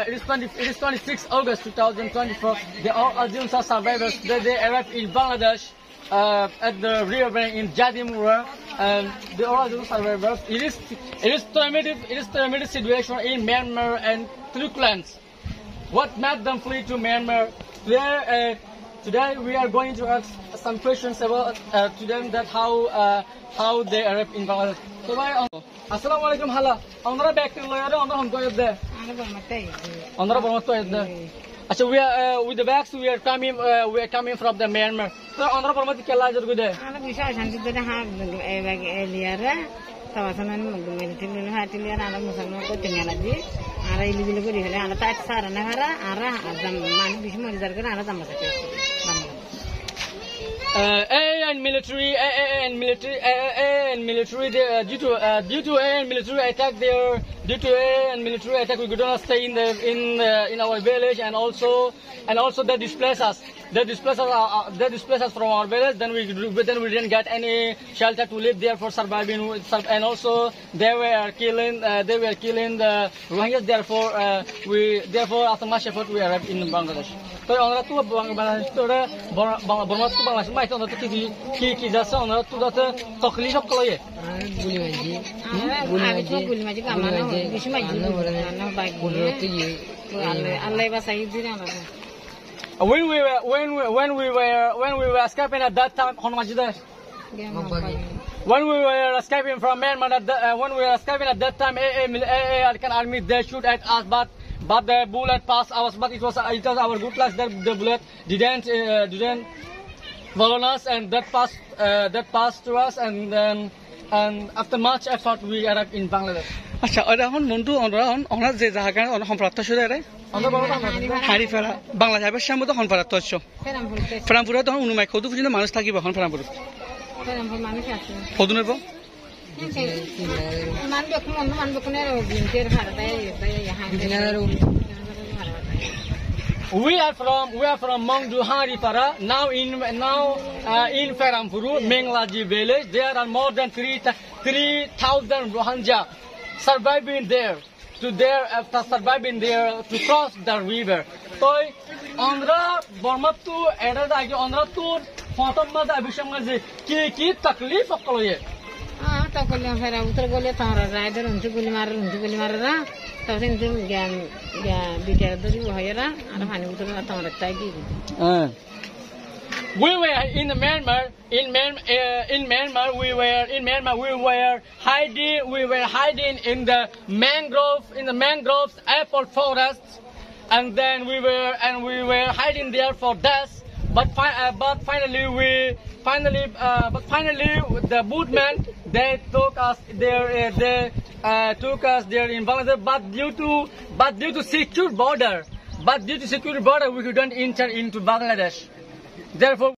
is 26 August 2024. They all assumed as survivors. They arrived in Bangladesh at the river in Jadimura, and they all assumed survivors. It is traumatic situation in Myanmar and Turklands. What made them flee to Myanmar? Today we are going to ask some questions about to them that how they arrived in Bangladesh. So Assalamu alaikum hala. Onlara back to lawyer, onlara hum koyed de. Onlara bormat koyed de. Acha we are with the bags we are coming from the Myanmar. So onlara bormat kella jor gude. Ana bisa shanti de ha bag eliara. Tawasanan military hatili ana musalman ko tingala di. Ara illegal ko dihale ana ta sara na hara ara azam man bismo rizar kana ana tamasa and military due to military attack there, due to military attack we could not stay in our village, and also they displaced us. They displaced us from our village. Then we didn't get any shelter to live there for surviving. And also they were killing the Rohingyas. Therefore after much effort we arrived in Bangladesh. So on tu Bangladesh tu Burma tu Bangladesh mai tu ki jasa on tu tu taklif kalau ye. Guli maji kamana bisu maji na bagi. Allah basai diri ana. When we were escaping at that time, when we were escaping from Myanmar, when we were escaping at that time, American army they shoot at us, but the bullet passed us. But it was our good luck that the bullet didn't follow us, and that passed to us, and after much effort we arrived in Bangladesh. আচ্ছা ওরা এখন মন্টু ওরা যে জায়গায় ওরা সম্প্রাপ্ত শুধু এর হাড়ি ফেরা বাংলা যাবে সে মতো এখন ফেরাত হচ্ছে ফেরামপুরে তখন অনুমায় কত পর্যন্ত মানুষ থাকিব এখন ফেরামপুরে কত নেব We are from Mongdu Haripara. Now in Ferampuru, Menglaji village, there are more than 3,000 Rohingya surviving there to cross the river. So Andhra Burmatu era dagi Andhra tur photom ma da bisham gaje ki taklif akloye. Taklif fera utar gole tara rider untu guli mara तब से इनसे बिचार तो जो है ना आना पानी उतर आता हमारे ताकि we were in Myanmar. In Myanmar we were hiding in the mangroves apple forests, and then we were hiding there for death. But finally the boatmen they took us there in Bangladesh. But due to secure border we couldn't enter into Bangladesh. Therefore